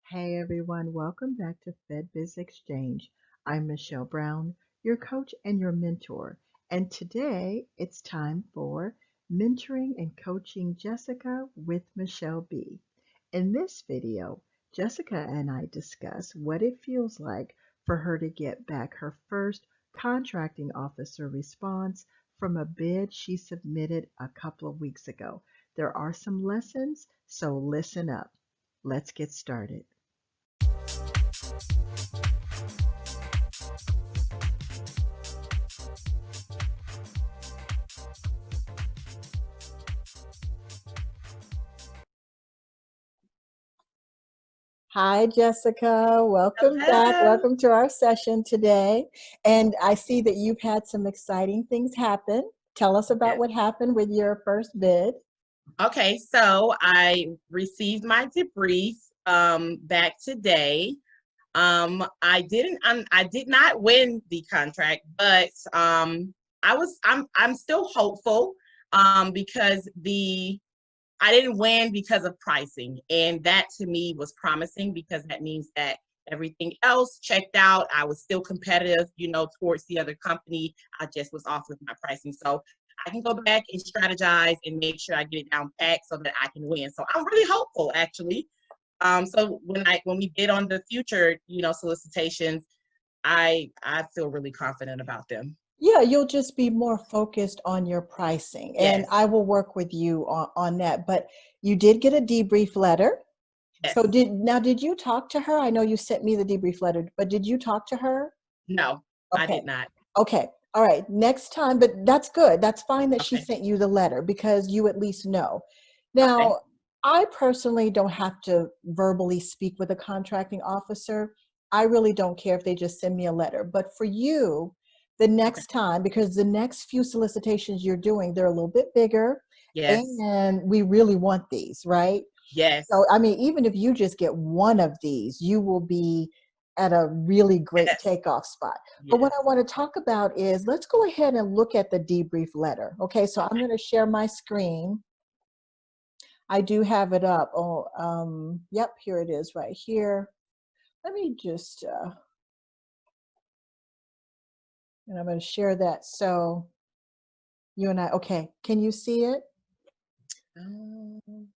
Hey everyone, welcome back to FedBiz Exchange. I'm Michelle Brown, your coach and your mentor. And today it's time for Mentoring and Coaching Jessica with MichelleB. In this video, Jessica and I discuss what it feels like for her to get back her first contracting officer response from a bid she submitted a couple of weeks ago. There are some lessons, so listen up. Let's get started. Hi, Jessica. Welcome back. Hello. Welcome to our session today. And I see that you've had some exciting things happen. Tell us about Yes. what happened with your first bid. Okay, so I received my debrief back today. I did not win the contract, but I'm still hopeful because I didn't win because of pricing, and that to me was promising because that means that everything else checked out. I was still competitive, towards the other company. I just was off with my pricing, so I can go back and strategize and make sure I get it down pat so that I can win. So I'm really hopeful, actually. So when we bid on the future, solicitations, I feel really confident about them. Yeah, you'll just be more focused on your pricing, and Yes, I will work with you on that. But you did get a debrief letter. yes. So did you talk to her? I know you sent me the debrief letter, but did you talk to her? No, I Okay. did not. Okay. All right. Next time, but that's good. That's fine that she Okay, sent you the letter because you at least know. okay, Now, I personally don't have to verbally speak with a contracting officer. I really don't care if they just send me a letter. But for you, the okay. next time, because the next few solicitations you're doing, they're a little bit bigger Yes, and we really want these, right? So, yes. I mean, even if you just get one of these, you will be at a really great Yes, takeoff spot. But what yes. I want to talk about is let's go ahead and look at the debrief letter. Okay, so I'm Okay, going to share my screen. I do have it up. Oh, yep, here it is right here. Let me just, and I'm going to share that. So you and I, okay, can you see it? um,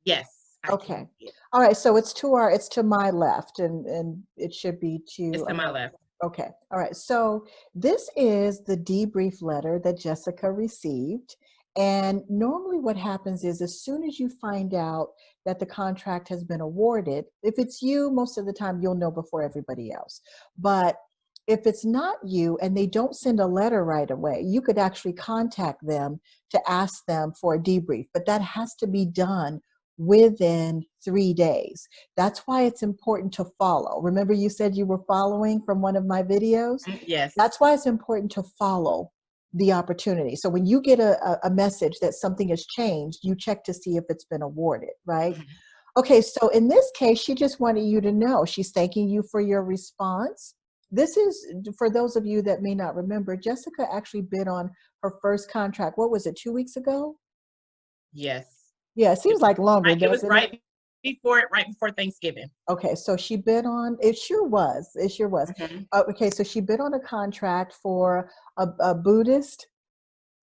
yes, I Okay. can see it. All right, so it's to my left and it should be It's to to my left. okay. All right. So this is the debrief letter that Jessica received. And normally what happens is as soon as you find out that the contract has been awarded, if it's you, most of the time you'll know before everybody else. But if it's not you and they don't send a letter right away, you could actually contact them to ask them for a debrief. But that has to be done within 3 days. That's why it's important to follow. Remember, you said you were following from one of my videos? Yes. That's why it's important to follow the opportunity. So when you get a message that something has changed, you check to see if it's been awarded, right? Mhm. Okay, so in this case, she just wanted you to know. She's thanking you for your response. This is, for those of you that may not remember, Jessica actually bid on her first contract. What was it, 2 weeks ago? Yes. Yeah, it It seems like longer, it was doesn't it? right before Thanksgiving. Okay, so she bid on, it sure was, it sure was. Mhm. Okay, so she bid on a contract for a Buddhist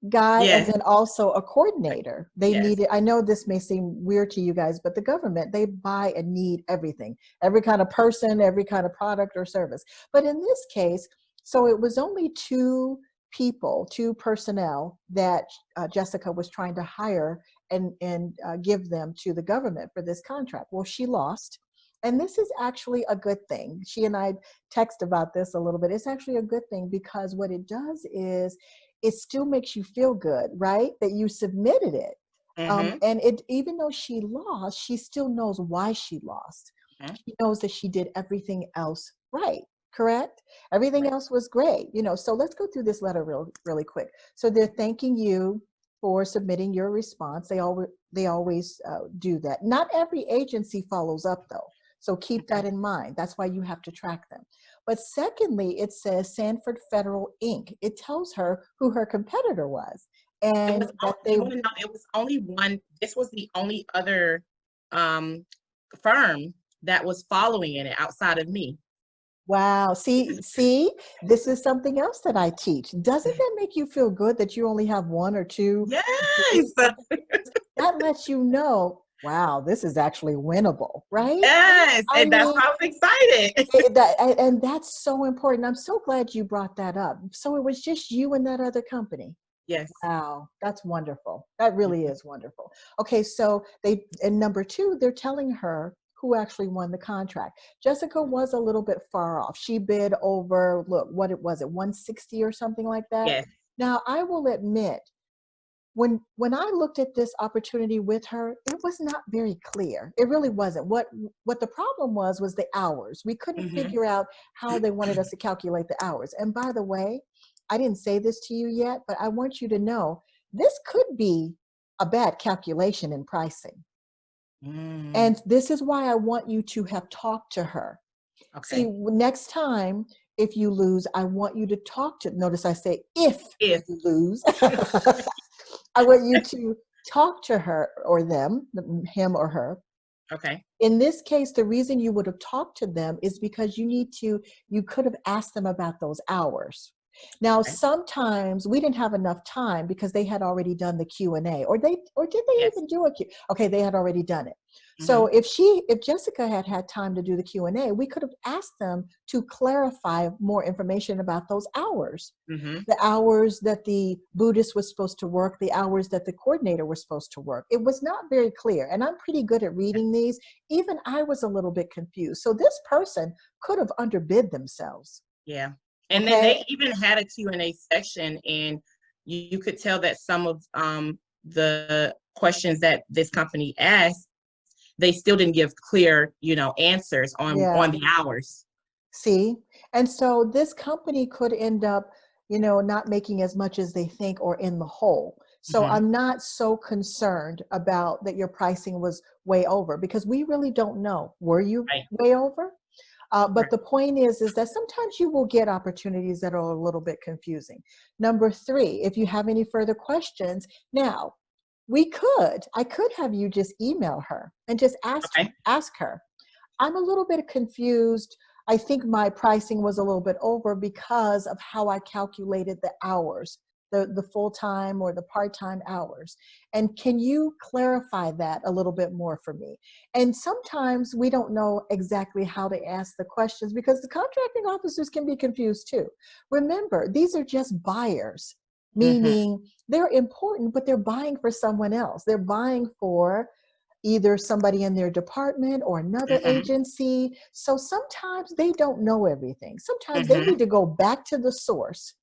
guy and Yes, then also a coordinator. They yes. needed, I know this may seem weird to you guys, but the government, they buy and need everything, every kind of person, every kind of product or service. But in this case, so it was only two people, two personnel that Jessica was trying to hire and give them to the government for this contract. Well, she lost. And this is actually a good thing. She and I text about this a little bit. It's actually a good thing because what it does is it still makes you feel good, right? That you submitted it. Mhm, And it, even though she lost, she still knows why she lost. mhm. She knows that she did everything else right, correct? Everything Right. else was great, you know. So let's go through this letter really quick. So they're thanking you for submitting your response. They always do that. Not every agency follows up though. So keep Okay. that in mind. That's why you have to track them. But secondly, it says Sanford Federal Inc. It tells her who her competitor was It and was that you they, wanna know, it was only one this was the only other, um, firm that was following in it outside of me. Wow. See, this is something else that I teach. Doesn't that make you feel good that you only have one or two Yes. that lets you know, wow, this is actually winnable, right? Yes. I And that's mean, why I was excited. and that's so important. I'm so glad you brought that up. So it was just you and that other company. Yes. Wow, that's wonderful. That really Mhm. is wonderful. Okay, so they, and number two, they're telling her who actually won the contract. Jessica was a little bit far off. She bid over, look, what it was, at 160 or something like that. Yes. Now, I will admit, when I looked at this opportunity with her, it was not very clear. It really wasn't. What the problem was the hours. We couldn't Hmm. figure out how they wanted us to calculate the hours. And by the way, I didn't say this to you yet, but I want you to know this could be a bad calculation in pricing. Mm. And this is why I want you to have talked to her. See, Okay. next time, if you lose, I want you to talk to, notice I say if If. you lose, I want you to talk to her or them, him or her. Okay. In this case, the reason you would have talked to them is because you could have asked them about those hours. Now, Okay. sometimes we didn't have enough time because they had already done the Q&A, or did they Yes. even do a Q? Okay, they had already done it. Hmm. So if Jessica had had time to do the Q&A, we could have asked them to clarify more information about those hours. Hmm. The hours that the Buddhist was supposed to work, the hours that the coordinator was supposed to work. It was not very clear. And I'm pretty good at reading these. Even I was a little bit confused. So this person could have underbid themselves. Yeah. And then Okay. they even had a Q&A section, and you could tell that some of the questions that this company asked, they still didn't give clear, answers on Yeah. the hours. See? And so this company could end up, not making as much as they think or in the hole. So Hmm. I'm not so concerned about that your pricing was way over because we really don't know. Were you Right. way over? But Right. the point is that sometimes you will get opportunities that are a little bit confusing. Number three, if you have any further questions, now I could have you just email her and just Okay. ask her. I'm a little bit confused. I think my pricing was a little bit over because of how I calculated the hours, the full-time or the part-time hours. And can you clarify that a little bit more for me? And sometimes we don't know exactly how to ask the questions because the contracting officers can be confused too. Remember, these are just buyers, Hmm. meaning they're important, but they're buying for someone else. They're buying for either somebody in their department or another Hmm. agency. So sometimes they don't know everything. Sometimes they Hmm. need to go back to the source.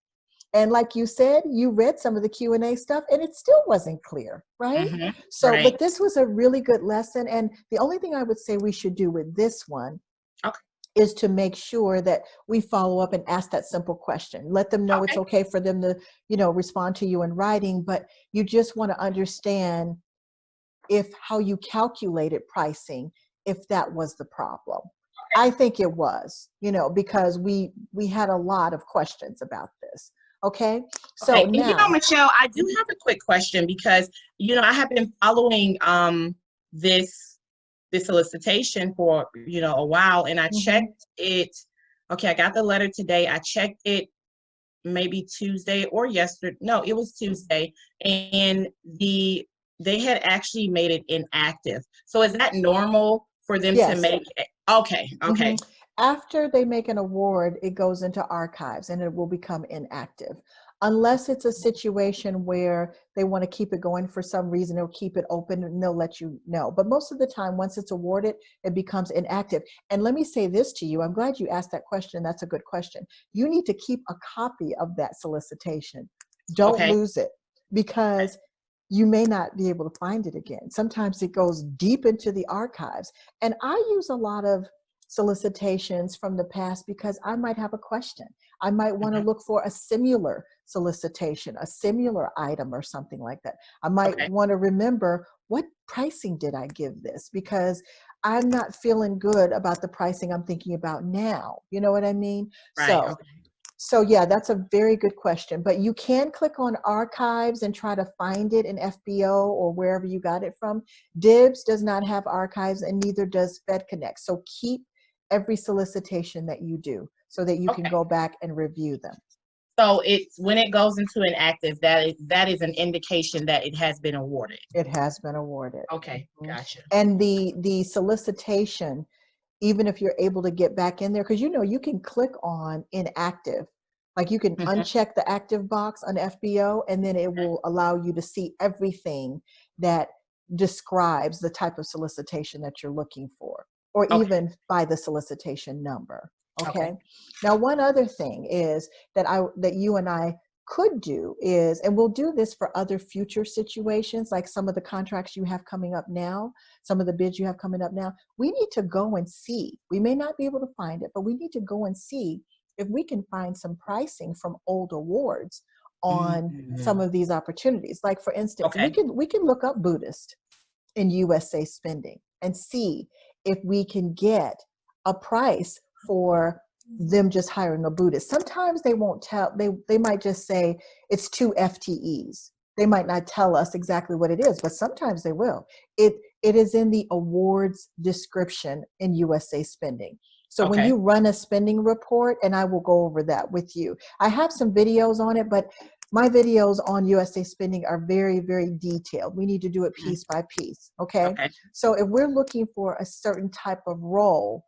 And like you said, you read some of the Q&A stuff and it still wasn't clear, right? Hmm. So, Right. but this was a really good lesson. And the only thing I would say we should do with this one Okay. is to make sure that we follow up and ask that simple question. Let them know it's Okay. okay for them to, respond to you in writing, but you just want to understand if how you calculated pricing, if that was the problem. I think it was, because we had a lot of questions about this. Okay. So Okay. And now, Michelle, I do have a quick question because I have been following this solicitation for a while, and I mhm, checked it. Okay, I got the letter today. I checked it maybe Tuesday or yesterday. No, it was Tuesday, and they had actually made it inactive. So is that normal for them to yes. make it? Okay, Mhm. okay, After they make an award, it goes into archives and it will become inactive. Unless it's a situation where they want to keep it going for some reason, they'll keep it open and they'll let you know. But most of the time, once it's awarded, it becomes inactive. And let me say this to you. I'm glad you asked that question. That's a good question. You need to keep a copy of that solicitation. Don't okay, lose it because you may not be able to find it again. Sometimes it goes deep into the archives. And I use a lot of solicitations from the past because I might have a question. I might want to mhm, look for a similar solicitation, a similar item or something like that. I might okay, want to remember what pricing did I give this because I'm not feeling good about the pricing I'm thinking about now. You know what I mean? right, So okay, So yeah, that's a very good question, but you can click on archives and try to find it in FBO or wherever you got it from. DIBS does not have archives, and neither does FedConnect. So keep every solicitation that you do so that you can Okay. go back and review them. So it's when it goes into an active, that is an indication that it has been awarded. It has been awarded. Okay, Mhm. gotcha. And the solicitation, even if you're able to get back in there, because you can click on inactive, like you can Mhm. uncheck the active box on FBO, and then it will allow you to see everything that describes the type of solicitation that you're looking for, or Okay. even by the solicitation number. Okay. Okay. Now, one other thing is that you and I could do is, and we'll do this for other future situations, like some of the contracts you have coming up now, some of the bids you have coming up now, we need to go and see. We may not be able to find it, but we need to go and see if we can find some pricing from old awards on some Mhm. of these opportunities. Like for instance, Okay. we can look up Buddhist in USA spending and see if we can get a price for them just hiring a Buddhist. Sometimes they won't tell, they might just say it's 2 FTEs. They might not tell us exactly what it is, but sometimes they will. It is in the awards description in USA spending. So when Okay. you run a spending report, and I will go over that with you. I have some videos on it, but my videos on USA spending are very, very detailed. We need to do it Mhm. piece by piece. Okay. Okay. So if we're looking for a certain type of role,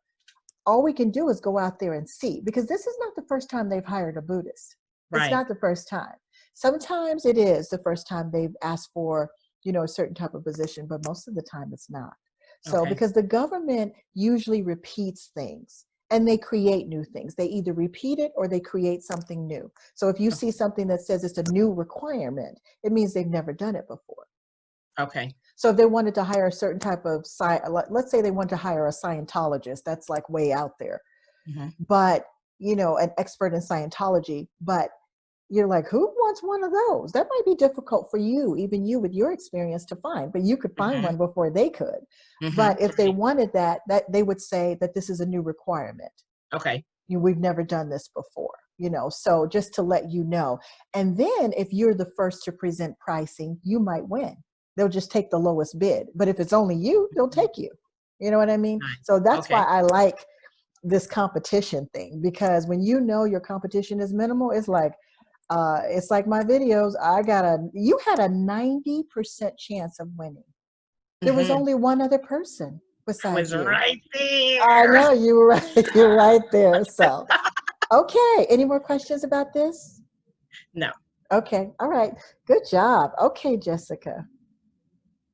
all we can do is go out there and see, because this is not the first time they've hired a Buddhist. It's Right. not the first time. Sometimes it is the first time they've asked for, a certain type of position, but most of the time it's not. So Okay. because the government usually repeats things and they create new things. They either repeat it or they create something new. So if you see something that says it's a new requirement, it means they've never done it before. Okay. So if they wanted to hire a certain type of, let's say they want to hire a Scientologist, that's like way out there, Mhm. but an expert in Scientology, but you're like, who wants one of those? That might be difficult for you, even you with your experience, to find, but you could find Mhm. one before they could. Mhm. But if they Right. wanted that they would say that this is a new requirement. Okay. We've never done this before, so just to let you know. And then if you're the first to present pricing, you might win. They'll just take the lowest bid. But if it's only you, they'll Mhm. take you. You know what I mean? Right. So that's why Okay. I like this competition thing, because when your competition is minimal, it's like my videos. You had a 90% chance of winning. There was Mhm. only one other person I besides was you. right I there. know you were right. You're right there. So, okay. Any more questions about this? No. Okay. All right. Good job. Okay, Jessica.